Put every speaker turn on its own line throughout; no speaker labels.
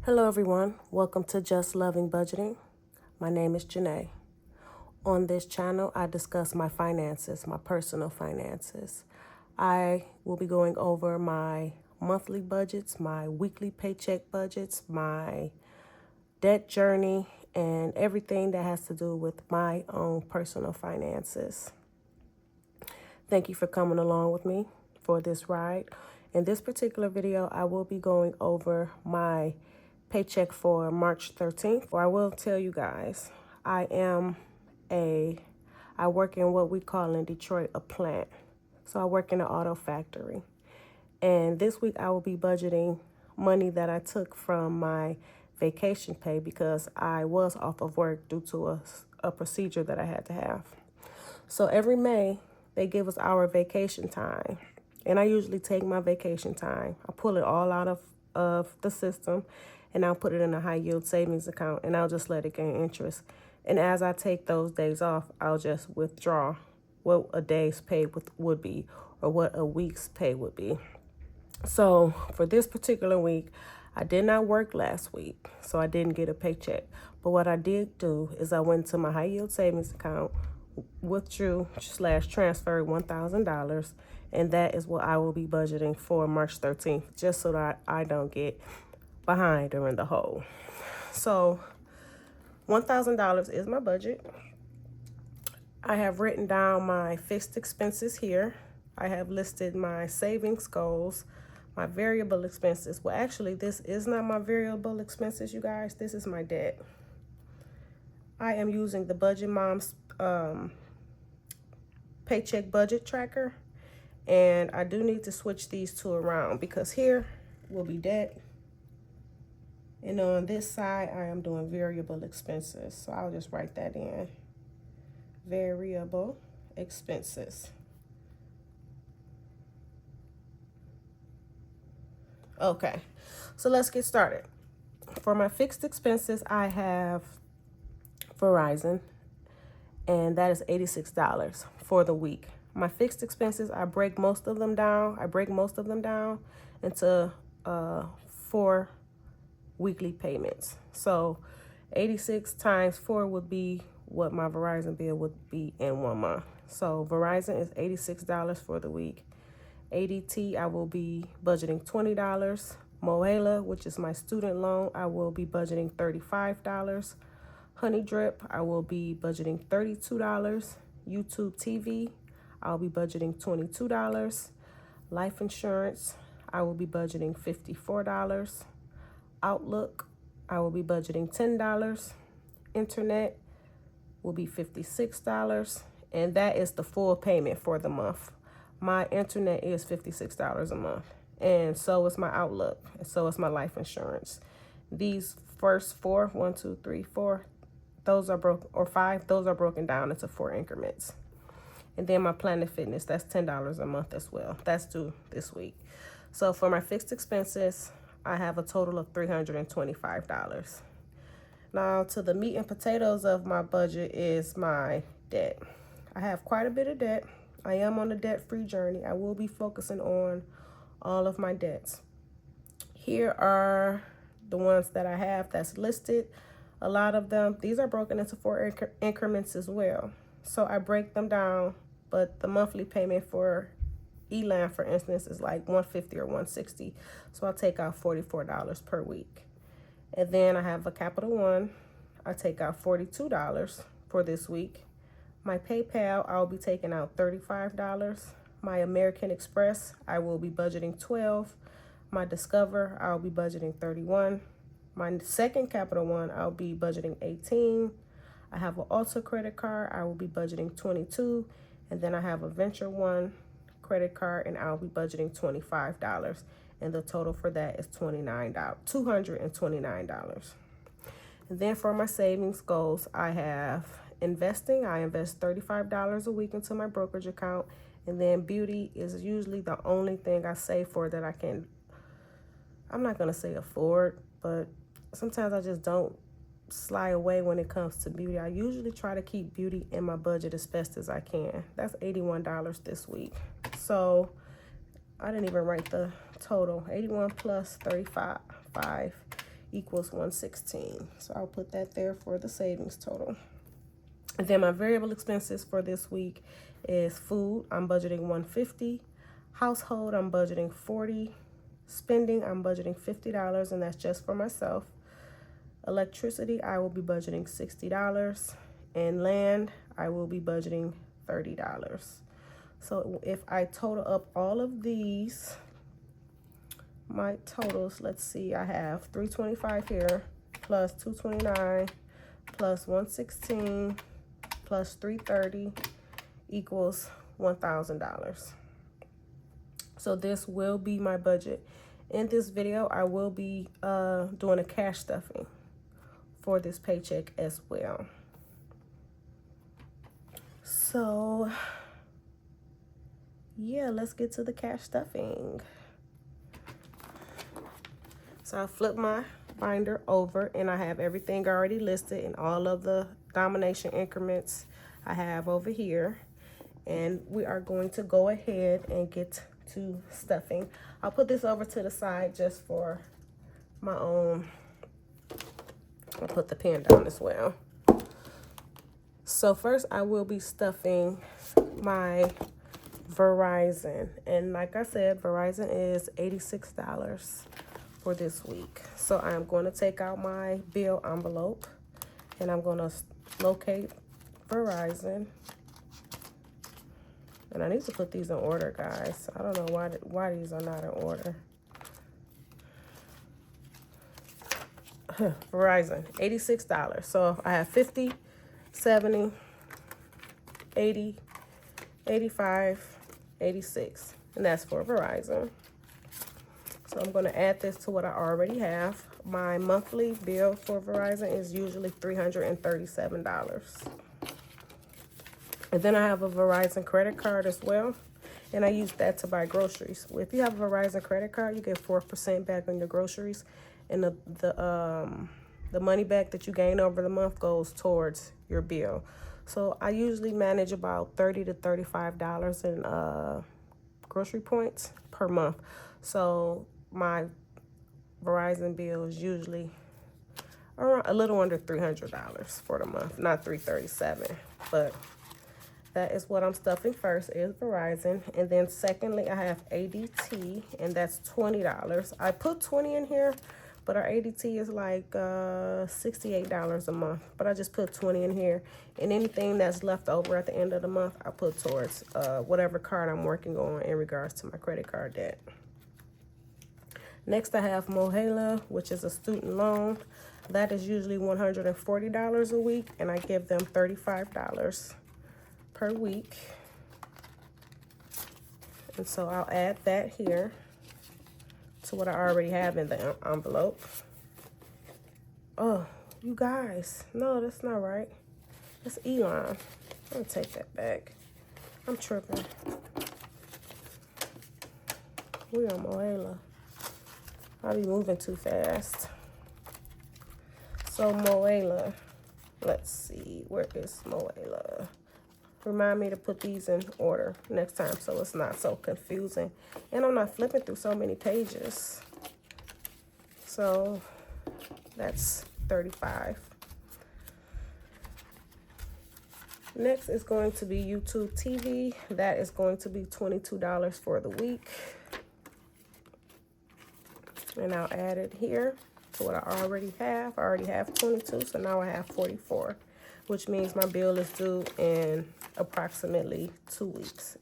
Hello everyone, welcome to Just Loving Budgeting. My name is Janae. On this channel, I discuss my finances, my personal finances. I will be going over my monthly budgets, my weekly paycheck budgets, my debt journey, and everything that has to do with my own personal finances. Thank you for coming along with me for this ride. In this particular video, I will be going over my paycheck for March 13th. Or I will tell you guys, I work in what we call in Detroit a plant. So I work in an auto factory. And this week I will be budgeting money that I took from my vacation pay because I was off of work due to a procedure that I had to have. So every May, they give us our vacation time. And I usually take my vacation time. I pull it all out of the system and I'll put it in a high yield savings account and I'll just let it gain interest. And as I take those days off, I'll just withdraw what a day's pay would be or what a week's pay would be. So for this particular week, I did not work last week, so I didn't get a paycheck. But what I did do is I went to my high yield savings account, withdrew/transferred $1,000, and that is what I will be budgeting for March 13th, just so that I don't get behind or in the hole. So $1,000 is my budget. I have written down my fixed expenses here. I have listed my savings goals, my variable expenses. Well, actually, this is not my variable expenses, you guys. This is my debt. I am using the Budget Mom's paycheck budget tracker, and I do need to switch these two around because here will be debt, and on this side I am doing variable expenses. So I'll just write that in, variable expenses. Okay, so let's get started. For my fixed expenses, I have Verizon, and that is $86 for the week. My fixed expenses, I break most of them down into 4 weekly payments. So 86 times 4 would be what my Verizon bill would be in 1 month. So Verizon is $86 for the week. ADT, I will be budgeting $20. Moela, which is my student loan, I will be budgeting $35. Honey Drip, I will be budgeting $32. YouTube TV, I'll be budgeting $22. Life insurance, I will be budgeting $54. Outlook, I will be budgeting $10. Internet will be $56. And that is the full payment for the month. My internet is $56 a month. And so is my Outlook. And so is my life insurance. These first 4, 1, 2, 3, 4, those are broken, or 5, those are broken down into 4 increments. And then my Planet Fitness, that's $10 a month as well. That's due this week. So for my fixed expenses, I have a total of $325. Now to the meat and potatoes of my budget is my debt. I have quite a bit of debt. I am on a debt-free journey. I will be focusing on all of my debts. Here are the ones that I have that's listed. A lot of them, these are broken into 4 increments as well. So I break them down, but the monthly payment for Elan, for instance, is like $150 or $160. So I'll take out $44 per week. And then I have a Capital One. I take out $42 for this week. My PayPal, I'll be taking out $35. My American Express, I will be budgeting $12. My Discover, I'll be budgeting $31. My second Capital One, I'll be budgeting $18. I have an Ulta credit card, I will be budgeting $22. And then I have a Venture One credit card, and I'll be budgeting $25. And the total for that is $229. And then for my savings goals, I have investing. I invest $35 a week into my brokerage account. And then beauty is usually the only thing I save for that I can, I'm not going to say afford, but sometimes I just don't sly away when it comes to beauty. I usually try to keep beauty in my budget as best as I can. That's $81 this week. So I didn't even write the total. 81 plus 35 equals 116. So I'll put that there for the savings total. And then my variable expenses for this week is food. I'm budgeting 150. Household, I'm budgeting 40. Spending, I'm budgeting $50, and that's just for myself. Electricity, I will be budgeting $60. And land, I will be budgeting $30. So if I total up all of these, my totals, let's see, I have 325 here, plus 229, plus 116, plus 330 equals $1,000. So this will be my budget. In this video, I will be doing a cash stuffing for this paycheck as well. So yeah, let's get to the cash stuffing. So I flip my binder over and I have everything already listed in all of the domination increments I have over here. And we are going to go ahead and get to stuffing. I'll put this over to the side just for my own. I'll put the pen down as well. So first I will be stuffing my Verizon. And like I said, Verizon is $86 for this week. So I'm going to take out my bill envelope and I'm going to locate Verizon. And I need to put these in order, guys. I don't know why these are not in order. Verizon, $86. So if I have 50, 70, 80, 85, 86. And that's for Verizon. So I'm going to add this to what I already have. My monthly bill for Verizon is usually $337. And then I have a Verizon credit card as well. And I use that to buy groceries. If you have a Verizon credit card, you get 4% back on your groceries. And the money back that you gain over the month goes towards your bill. So I usually manage about $30 to $35 in grocery points per month. So my Verizon bill is usually around a little under $300 for the month, not $337, but that is what I'm stuffing first is Verizon. And then secondly, I have ADT, and that's $20. I put 20 in here, but our ADT is like $68 a month. But I just put 20 in here. And anything that's left over at the end of the month, I put towards whatever card I'm working on in regards to my credit card debt. Next, I have Mohela, which is a student loan. That is usually $140 a week, and I give them $35 per week. And so I'll add that here to what I already have in the envelope. Oh, you guys, no, that's not right. That's Elon. I'm gonna take that back. I'm tripping. We on Mohela. I'll be moving too fast. So Mohela, let's see, where is Mohela? Remind me to put these in order next time so it's not so confusing. And I'm not flipping through so many pages. So that's $35. Next is going to be YouTube TV. That is going to be $22 for the week. And I'll add it here to what I already have. I already have 22, so now I have 44, which means my bill is due in approximately 2 weeks.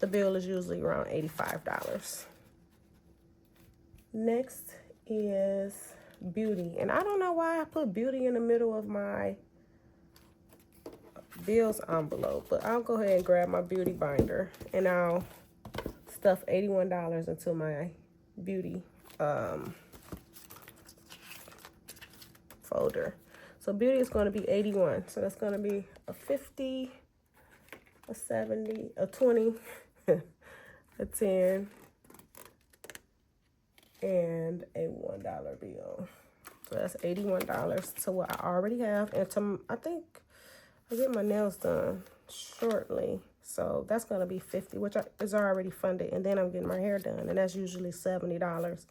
The bill is usually around $85. Next is beauty. And I don't know why I put beauty in the middle of my bills envelope, but I'll go ahead and grab my beauty binder and I'll stuff $81 into my beauty folder. So beauty is going to be 81. So that's going to be a 50, a 70, a 20, a 10, and a $1 bill. So that's $81 to what I already have. And to, I think I get my nails done shortly. So that's going to be 50, which is already funded. And then I'm getting my hair done. And that's usually $70.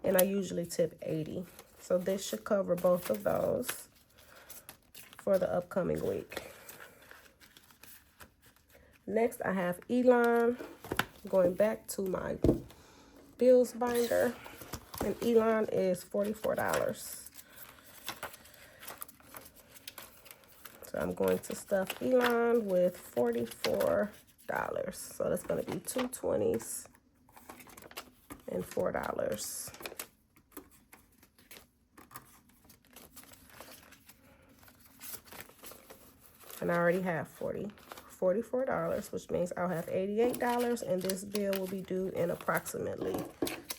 And I usually tip 80. So this should cover both of those for the upcoming week. Next, I have Elon. Going back to my bills binder, and Elon is $44. So I'm going to stuff Elon with $44. So that's going to be 2 20s and $4. And I already have $44, which means I'll have $88, and this bill will be due in approximately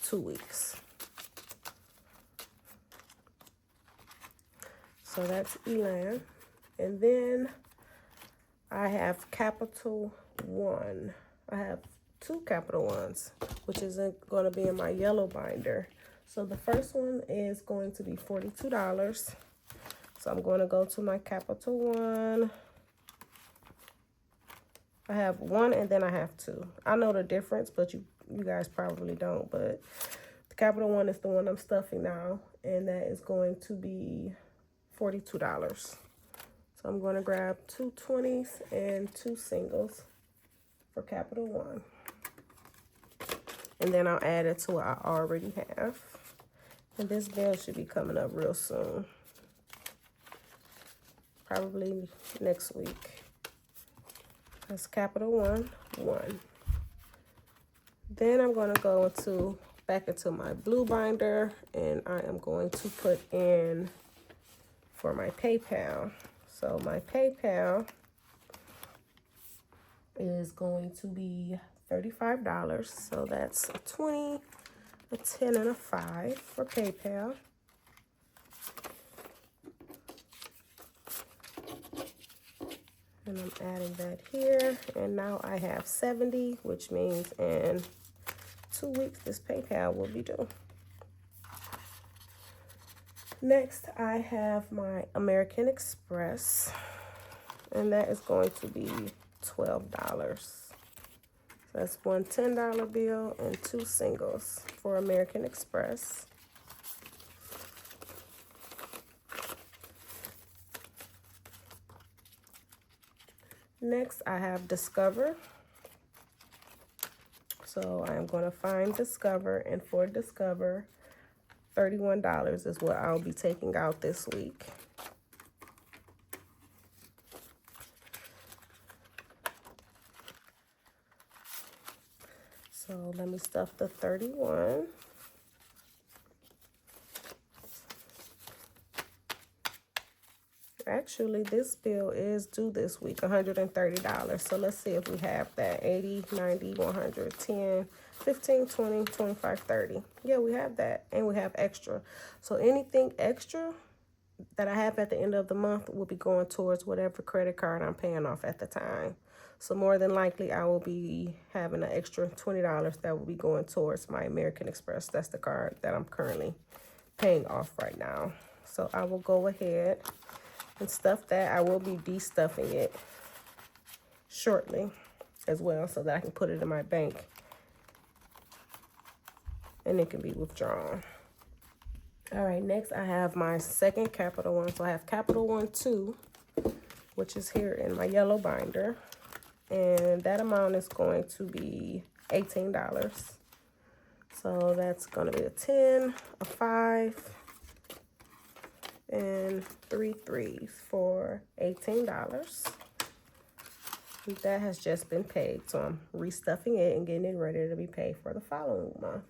2 weeks. So that's Elan. And then I have Capital One. I have 2 Capital Ones, which is going to be in my yellow binder. So the first one is going to be $42. So I'm going to go to my Capital One. I have 1 and then I have 2. I know the difference, but you guys probably don't. But the Capital One is the one I'm stuffing now, and that is going to be $42. So I'm going to grab 2 20s and 2 singles for Capital One. And then I'll add it to what I already have. And this bill should be coming up real soon. Probably next week. That's Capital One, 1. Then I'm going to go back into my blue binder, and I am going to put in for my PayPal. So my PayPal is going to be $35. So that's a 20, a 10, and a 5 for PayPal. And I'm adding that here. And now I have 70, which means in 2 weeks, this PayPal will be due. Next, I have my American Express. And that is going to be $12. So that's 1 $10 bill and 2 singles for American Express. Next, I have Discover. So I am going to find Discover, and for Discover, $31 is what I'll be taking out this week. So let me stuff the 31. Actually, this bill is due this week, $130. So let's see if we have that. 80, 90, 100, 10, 15, 20, 25, 30. Yeah, we have that. And we have extra. So anything extra that I have at the end of the month will be going towards whatever credit card I'm paying off at the time. So more than likely, I will be having an extra $20 that will be going towards my American Express. That's the card that I'm currently paying off right now. So I will go ahead and stuff that. I will be de-stuffing it shortly as well, so that I can put it in my bank and it can be withdrawn. All right, next I have my second Capital One. So I have Capital One 2, which is here in my yellow binder, and that amount is going to be $18. So that's going to be a 10, a 5, and 3 3s for $18. That has just been paid, so I'm restuffing it and getting it ready to be paid for the following month.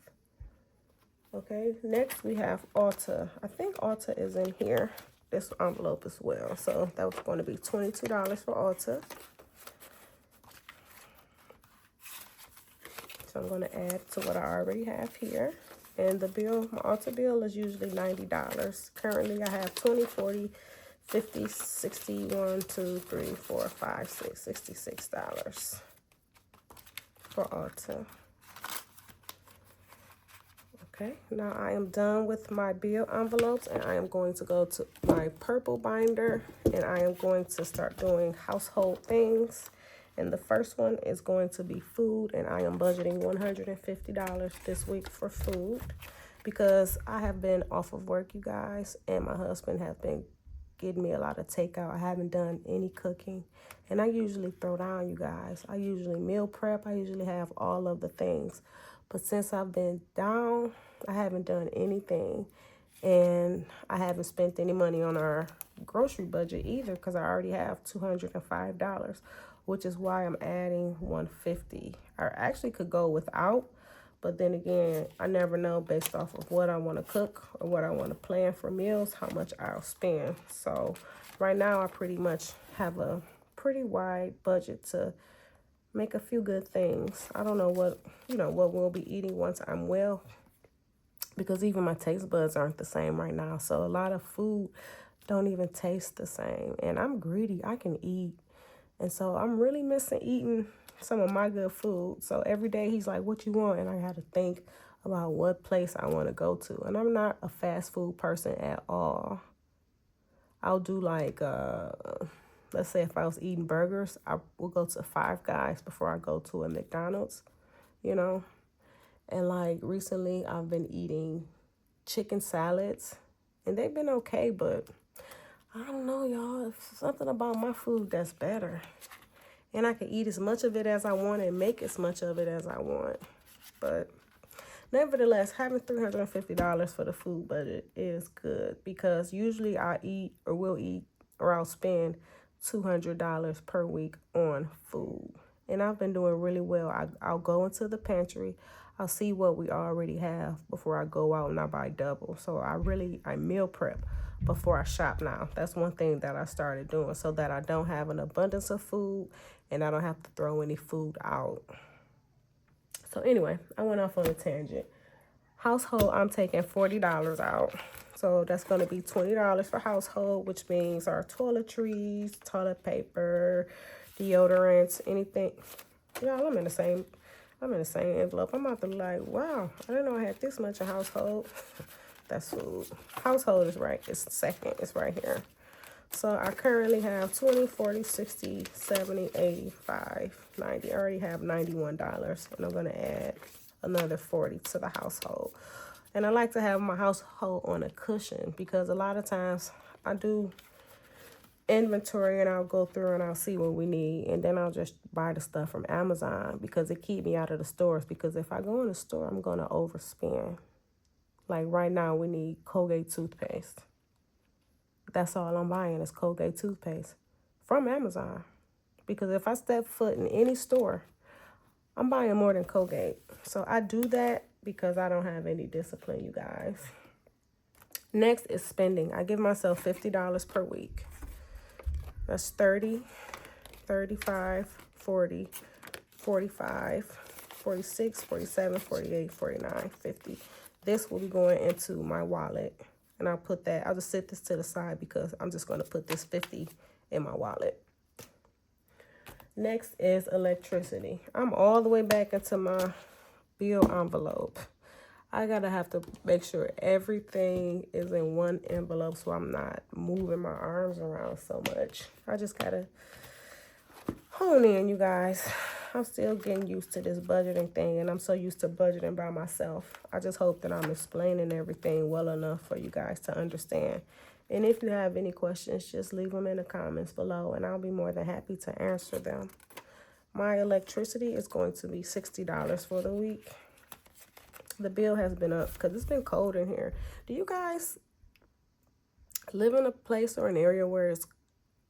Okay, next we have Ulta. I think Ulta is in here, this envelope as well. So that was going to be $22 for Ulta. So I'm going to add to what I already have here. And the bill, my Ulta bill is usually $90. Currently, I have 20, 40, 50, 60, 1, 2, 3, 4, 5, 6, $66 for Ulta. Okay, now I am done with my bill envelopes, and I am going to go to my purple binder, and I am going to start doing household things. And the first one is going to be food, and I am budgeting $150 this week for food because I have been off of work, you guys, and my husband has been getting me a lot of takeout. I haven't done any cooking, and I usually throw down, you guys. I usually meal prep. I usually have all of the things, but since I've been down, I haven't done anything, and I haven't spent any money on our grocery budget either, because I already have $205, which is why I'm adding $150. I actually could go without, but then again, I never know based off of what I want to cook or what I want to plan for meals, how much I'll spend. So right now, I pretty much have a pretty wide budget to make a few good things. I don't know what we'll be eating once I'm well, because even my taste buds aren't the same right now. So a lot of food don't even taste the same. And I'm greedy. I can eat. And so I'm really missing eating some of my good food. So every day he's like, what you want? And I had to think about what place I want to go to. And I'm not a fast food person at all. I'll do like, let's say if I was eating burgers, I will go to Five Guys before I go to a McDonald's, you know. And like recently I've been eating chicken salads, and they've been okay, but I don't know, y'all. It's something about my food that's better. And I can eat as much of it as I want and make as much of it as I want. But nevertheless, having $350 for the food budget is good, because usually I eat or will eat or I'll spend $200 per week on food. And I've been doing really well. I'll go into the pantry. I'll see what we already have before I go out and I buy double. So I meal prep before I shop now. That's one thing that I started doing, so that I don't have an abundance of food and I don't have to throw any food out. So anyway, I went off on a tangent. Household, I'm taking $40 out. So that's going to be $20 for household, which means our toiletries, toilet paper, deodorants, anything. Y'all, I'm in the same envelope. I'm about to be like, wow, I didn't know I had this much in household. That's food. Household is right. It's second. It's right here. So I currently have 20, 40, 60, 70, 85, 90. I already have $91. And I'm going to add another 40 to the household. And I like to have my household on a cushion, because a lot of times I do inventory and I'll go through and I'll see what we need, and then I'll just buy the stuff from Amazon, because it keeps me out of the stores. Because if I go in the store, I'm going to overspend. Like right now, we need Colgate toothpaste. That's all I'm buying is Colgate toothpaste from Amazon. Because if I step foot in any store, I'm buying more than Colgate. So I do that because I don't have any discipline, you guys. Next is spending. I give myself $50 per week. That's 30, 35, 40, 45, 46, 47, 48, 49, 50. This will be going into my wallet. And I'll just set this to the side, because I'm just going to put this 50 in my wallet. Next is electricity. I'm all the way back into my bill envelope. I have to make sure everything is in one envelope, so I'm not moving my arms around so much. I just gotta hone in, you guys. I'm still getting used to this budgeting thing, and I'm so used to budgeting by myself. I just hope that I'm explaining everything well enough for you guys to understand. And if you have any questions, just leave them in the comments below, and I'll be more than happy to answer them. My electricity is going to be $60 for the week. The bill has been up because it's been cold in here. Do you guys live in a place or an area where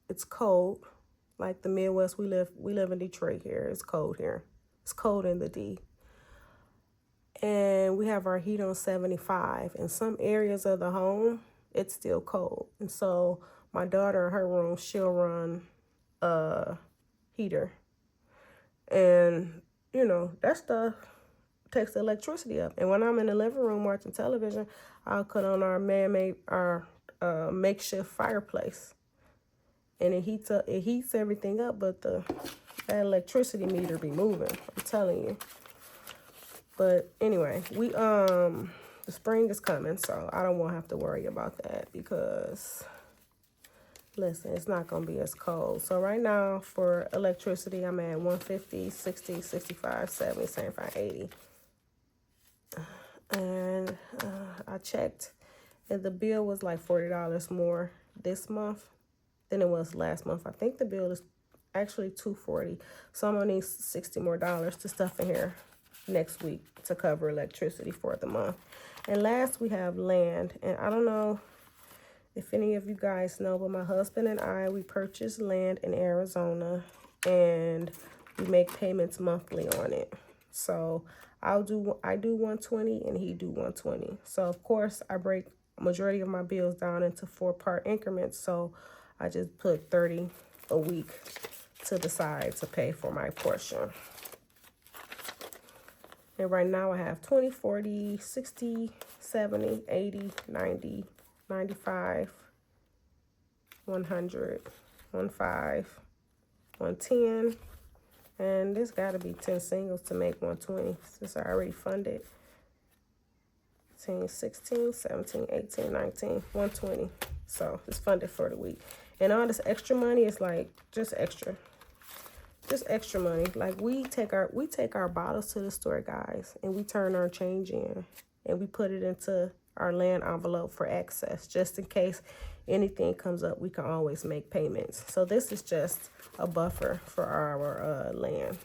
it's cold? Like the Midwest, we live in Detroit here. It's cold here. It's cold in the D. And we have our heat on 75. In some areas of the home, it's still cold. And so my daughter in her room, she'll run a heater. And, that stuff takes the electricity up. And when I'm in the living room watching television, I'll cut on our makeshift fireplace. And it heats everything up, but that electricity meter be moving. I'm telling you. But anyway, the spring is coming, so I don't want to have to worry about that, because listen, it's not going to be as cold. So right now for electricity, I'm at 150, 60, 65, 70, 75, 80. And and I checked, and the bill was like $40 more this month than it was last month. I think the bill is actually $240, so I'm gonna need $60 more to stuff in here next week to cover electricity for the month. And last, we have land, and I don't know if any of you guys know, but my husband and I, we purchased land in Arizona, and we make payments monthly on it. So I do 120 and he do 120. So of course I break majority of my bills down into 4-part increments. So I just put 30 a week to the side to pay for my portion. And right now I have 20, 40, 60, 70, 80, 90, 95, 100, 15, 110. And this got to be 10 singles to make 120 since I already funded 10, 16, 17, 18, 19, 120. So it's funded for the week. And all this extra money is like just extra money. Like we take our bottles to the store, guys, and we turn our change in and we put it into our land envelope for access, just in case anything comes up. We can always make payments. So this is just a buffer for our land.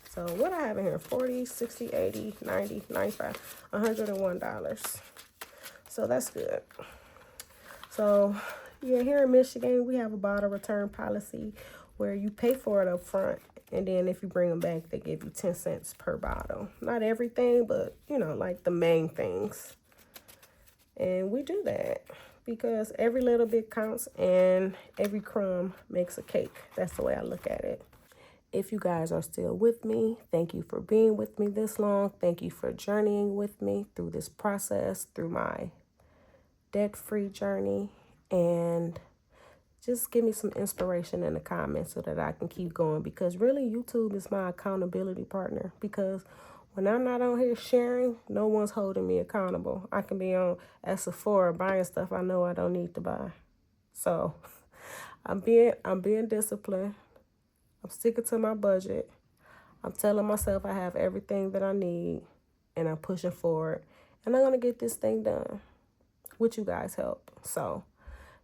So what I have in here, 40, 60, 80, 90, 95, $101. So that's good. So yeah, here in Michigan, we have a bottle return policy where you pay for it up front, and then if you bring them back, they give you 10 cents per bottle. Not everything, but you know, like the main things. And we do that because every little bit counts and every crumb makes a cake. That's the way I look at it. If you guys are still with me, thank you for being with me this long. Thank you for journeying with me through this process, through my debt-free journey. And just give me some inspiration in the comments so that I can keep going, because really YouTube is my accountability partner. Because when I'm not on here sharing, no one's holding me accountable. I can be on at Sephora buying stuff I know I don't need to buy. So I'm being disciplined. I'm sticking to my budget. I'm telling myself I have everything that I need, and I'm pushing forward. And I'm going to get this thing done with you guys' help. So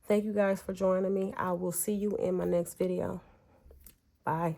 thank you guys for joining me. I will see you in my next video. Bye.